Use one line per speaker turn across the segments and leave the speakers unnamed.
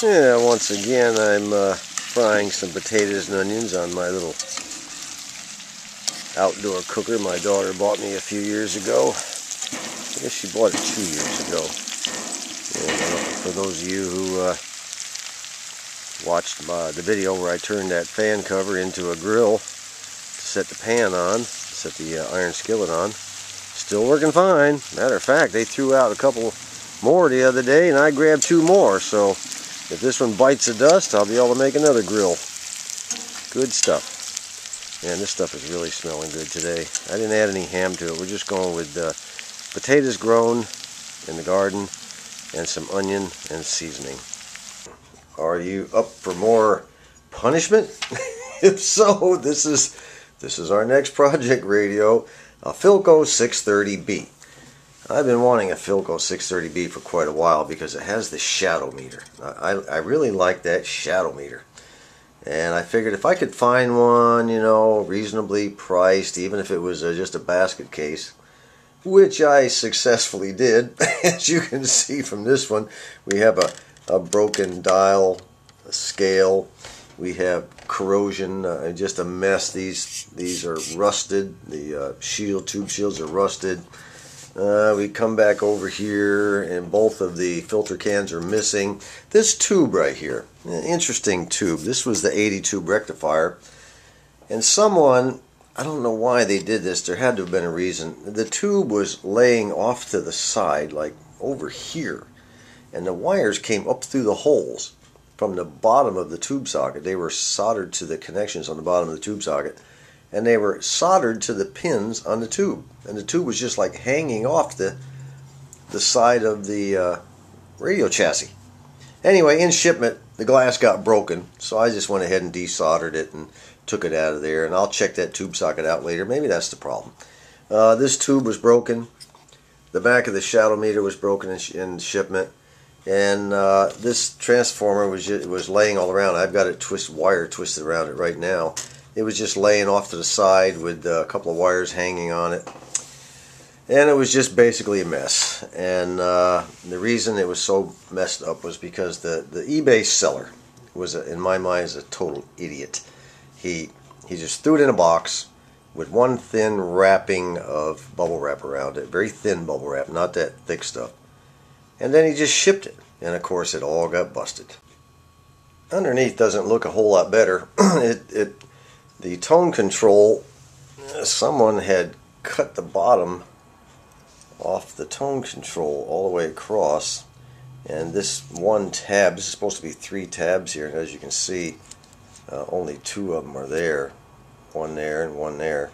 Yeah, once again I'm frying some potatoes and onions on my little outdoor cooker my daughter bought me a few years ago. I guess she bought it 2 years ago. And for those of you who watched the video where I turned that fan cover into a grill to set the pan on, set the iron skillet on, still working fine. Matter of fact, they threw out a couple more the other day and I grabbed 2 more, so if this one bites the dust, I'll be able to make another grill. Good stuff. Man, this stuff is really smelling good today. I didn't add any ham to it. We're just going with potatoes grown in the garden and some onion and seasoning. Are you up for more punishment? If so, this is our next project radio, a Philco 630B. I've been wanting a Philco 630B for quite a while because it has the shadow meter. I really like that shadow meter. And I figured if I could find one, you know, reasonably priced, even if it was just a basket case, which I successfully did. As you can see from this one, we have a broken dial, a scale. We have corrosion, just a mess. These are rusted. The tube shields are rusted. We come back over here and both of the filter cans are missing. This tube right here, an interesting tube. This was the 80 tube rectifier. And someone, I don't know why they did this, there had to have been a reason. The tube was laying off to the side, like over here. And the wires came up through the holes from the bottom of the tube socket. They were soldered to the connections on the bottom of the tube socket. And they were soldered to the pins on the tube. And the tube was just like hanging off the side of the radio chassis. Anyway, in shipment, the glass got broken. So I just went ahead and desoldered it and took it out of there. And I'll check that tube socket out later. Maybe that's the problem. This tube was broken. The back of the shadow meter was broken in shipment. And this transformer was laying all around. I've got it wire twisted around it right now. It was just laying off to the side with a couple of wires hanging on it. And it was just basically a mess. And the reason it was so messed up was because the eBay seller was, in my mind, is a total idiot. He just threw it in a box with one thin wrapping of bubble wrap around it. Very thin bubble wrap, not that thick stuff. And then he just shipped it. And of course it all got busted. Underneath doesn't look a whole lot better. The tone control, someone had cut the bottom off the tone control all the way across, and this one tab, this is supposed to be 3 tabs here, and as you can see, only 2 of them are there, one there and one there.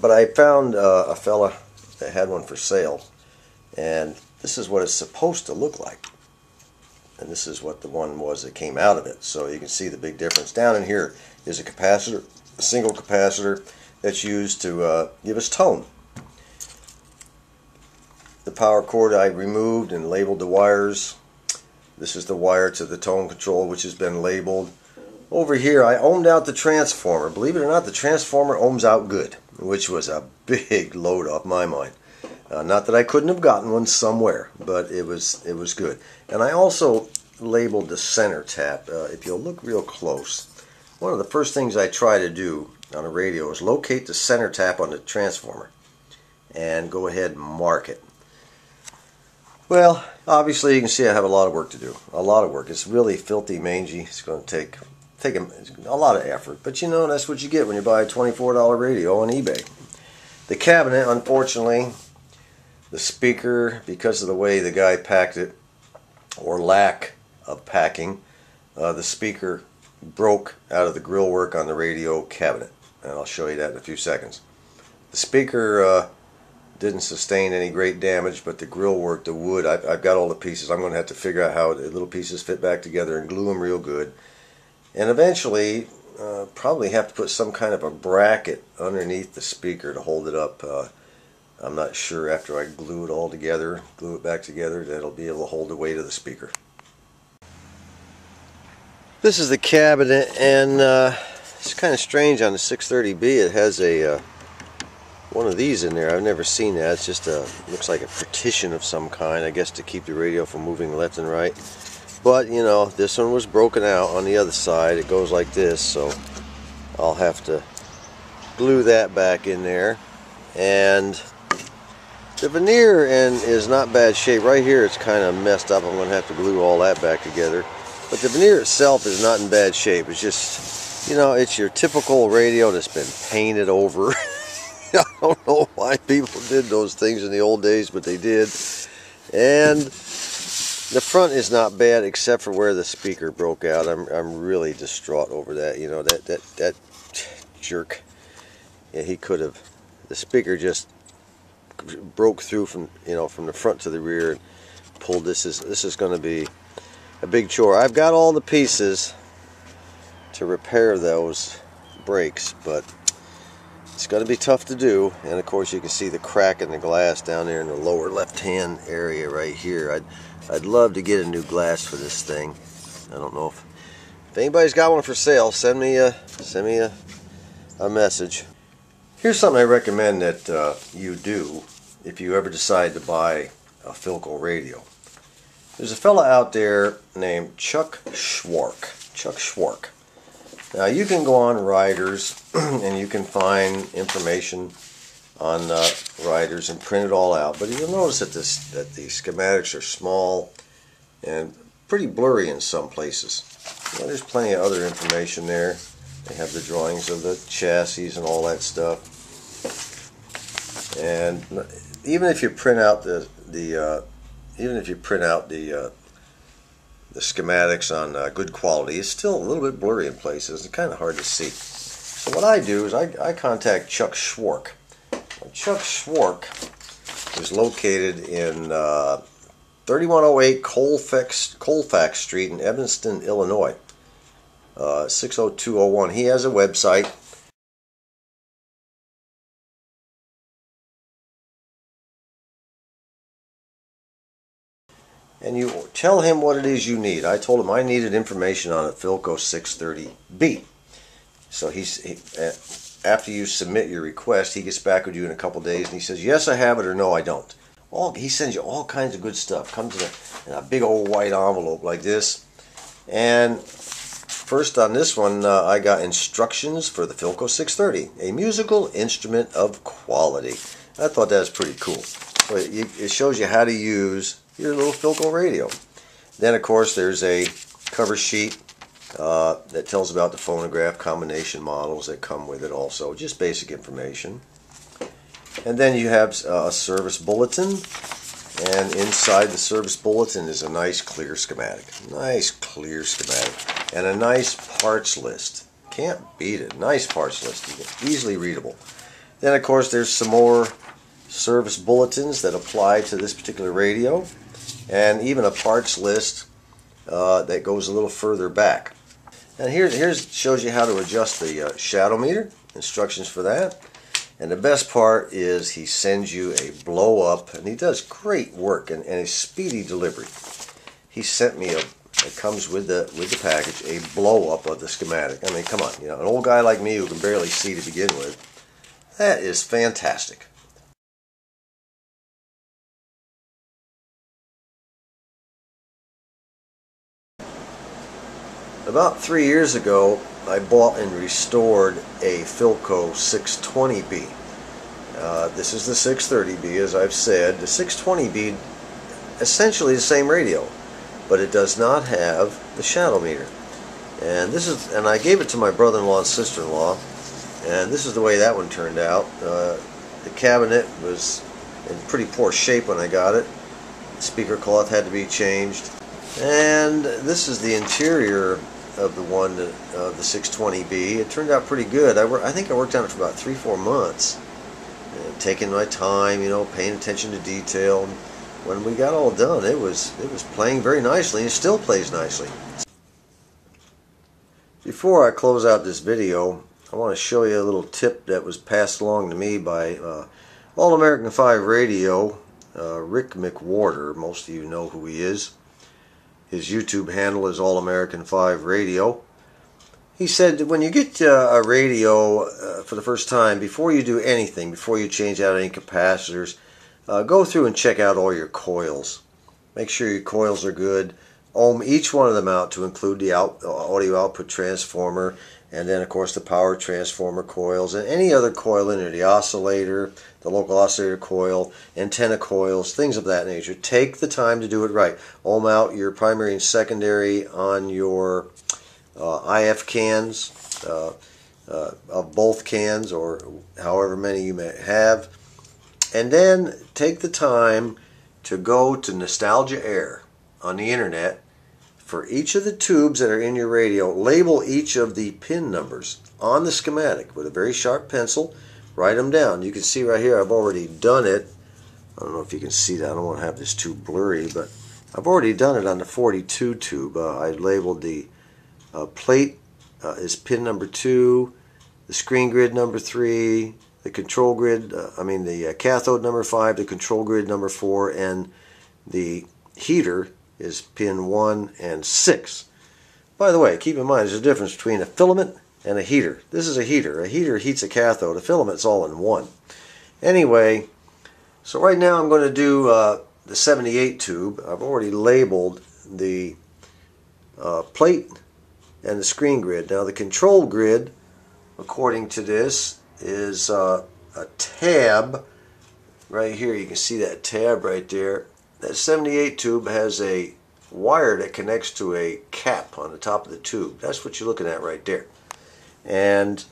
But I found a fella that had one for sale, and this is what it's supposed to look like. And this is what the one was that came out of it. So you can see the big difference. Down in here is a capacitor, a single capacitor that's used to give us tone. The power cord I removed and labeled the wires. This is the wire to the tone control, which has been labeled. Over here I ohmed out the transformer. Believe it or not, the transformer ohms out good, which was a big load off my mind. Not that I couldn't have gotten one somewhere, but it was good. And I also labeled the center tap. If you'll look real close, one of the first things I try to do on a radio is locate the center tap on the transformer and go ahead and mark it. Well, obviously you can see I have a lot of work to do. A lot of work. It's really filthy mangy. It's going to take a lot of effort. But you know, that's what you get when you buy a $24 radio on eBay. The cabinet, unfortunately, the speaker, because of the way the guy packed it, or lack of packing, the speaker broke out of the grill work on the radio cabinet. And I'll show you that in a few seconds. The speaker didn't sustain any great damage, but the grill work, the wood, I've got all the pieces. I'm going to have to figure out how the little pieces fit back together and glue them real good. And eventually, probably have to put some kind of a bracket underneath the speaker to hold it up. I'm not sure after I glue it all together, glue it back together, that it'll be able to hold the weight of the speaker. This is the cabinet, and it's kind of strange on the 630B. It has a one of these in there. I've never seen that. It's just looks like a partition of some kind, I guess, to keep the radio from moving left and right. But, you know, this one was broken out on the other side. It goes like this, so I'll have to glue that back in there. And the veneer is not bad shape. Right here it's kind of messed up. I'm going to have to glue all that back together. But the veneer itself is not in bad shape. It's just, you know, it's your typical radio that's been painted over. I don't know why people did those things in the old days, but they did. And the front is not bad except for where the speaker broke out. I'm really distraught over that. You know, that jerk. Yeah, he could have. The speaker just broke through from, you know, from the front to the rear and pulled. This is going to be a big chore. I've got all the pieces to repair those breaks, but it's going to be tough to do. And of course you can see the crack in the glass down there in the lower left hand area right here. I'd love to get a new glass for this thing. I don't know if anybody's got one for sale. Send me a message. Here's something I recommend that you do if you ever decide to buy a Philco radio. There's a fella out there named Chuck Schwark. Chuck Schwark. Now you can go on riders and you can find information on riders and print it all out. But you'll notice that the schematics are small and pretty blurry in some places. You know, there's plenty of other information there. They have the drawings of the chassis and all that stuff. And even if you print out the schematics on good quality, it's still a little bit blurry in places. It's kind of hard to see. So what I do is I contact Chuck Schwark. Chuck Schwark is located in 3108 Colfax Street in Evanston, Illinois, 60201. He has a website. And you tell him what it is you need. I told him I needed information on a Philco 630B. So after you submit your request, he gets back with you in a couple days and he says, yes, I have it, or no, I don't. He sends you all kinds of good stuff. Comes in a big old white envelope like this. And first on this one, I got instructions for the Philco 630, a musical instrument of quality. I thought that was pretty cool. It shows you how to use your little Philco radio. Then, of course, there's a cover sheet that tells about the phonograph combination models that come with it also. Just basic information. And then you have a service bulletin. And inside the service bulletin is a nice clear schematic. Nice clear schematic. And a nice parts list. Can't beat it. Nice parts list. Easily readable. Then, of course, there's some more service bulletins that apply to this particular radio. And even a parts list that goes a little further back. And here shows you how to adjust the shadow meter, instructions for that. And the best part is he sends you a blow up, and he does great work and a speedy delivery. He sent me it comes with the package, a blow up of the schematic. I mean, come on, you know, an old guy like me who can barely see to begin with. That is fantastic. About 3 years ago, I bought and restored a Philco 620B. This is the 630B, as I've said. The 620B, essentially the same radio, but it does not have the shadow meter. And I gave it to my brother-in-law and sister-in-law, and this is the way that one turned out. The cabinet was in pretty poor shape when I got it. The speaker cloth had to be changed. And this is the interior of the the 620B. It turned out pretty good. I think I worked on it for about 3-4 months, taking my time, you know, paying attention to detail. And when we got all done, it was playing very nicely, and it still plays nicely. Before I close out this video, I want to show you a little tip that was passed along to me by All American 5 Radio, Rick McWhorter. Most of you know who he is. His YouTube handle is All American 5 Radio. He said that when you get a radio for the first time, before you do anything, before you change out any capacitors, go through and check out all your coils. Make sure your coils are good. ohm each one of them out to include the audio output transformer, and then of course the power transformer coils and any other coil in there, the oscillator, the local oscillator coil, antenna coils, things of that nature. Take the time to do it right. Ohm out your primary and secondary on your IF cans of both cans, or however many you may have. And then take the time to go to Nostalgia Air on the internet. For each of the tubes that are in your radio, label each of the pin numbers on the schematic with a very sharp pencil. Write them down. You can see right here I've already done it. I don't know if you can see that. I don't want to have this too blurry, but I've already done it on the 42 tube. I labeled the plate is pin number 2, the screen grid number 3, the control grid, the cathode number 5, the control grid number 4, and the heater is pin 1 and 6. By the way, keep in mind there's a difference between a filament and a heater. This is a heater. A heater heats a cathode. A filament's all in one. Anyway, so right now I'm going to do the 78 tube. I've already labeled the plate and the screen grid. Now the control grid, according to this, is a tab. Right here you can see that tab right there. That 78 tube has a wire that connects to a cap on the top of the tube. That's what you're looking at right there. And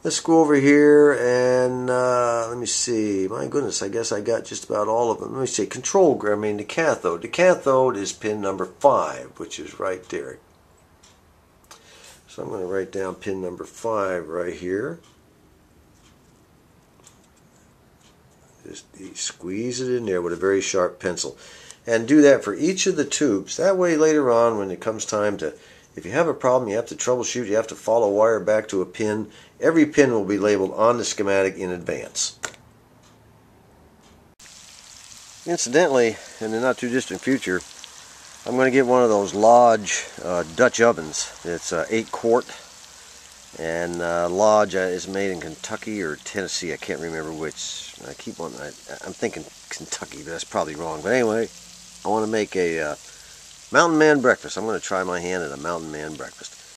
let's go over here and let me see. My goodness, I guess I got just about all of them. Let me see. Control grid, the cathode. The cathode is pin number 5, which is right there. So I'm going to write down pin number 5 right here. Just squeeze it in there with a very sharp pencil. And do that for each of the tubes. That way later on when it comes time to, if you have a problem, you have to troubleshoot, you have to follow wire back to a pin, every pin will be labeled on the schematic in advance. Incidentally, in the not too distant future, I'm going to get one of those Lodge Dutch ovens. It's 8 quart. And Lodge is made in Kentucky or Tennessee. I can't remember which. I'm thinking Kentucky, but that's probably wrong. But anyway, I want to make a Mountain Man breakfast. I'm going to try my hand at a Mountain Man breakfast.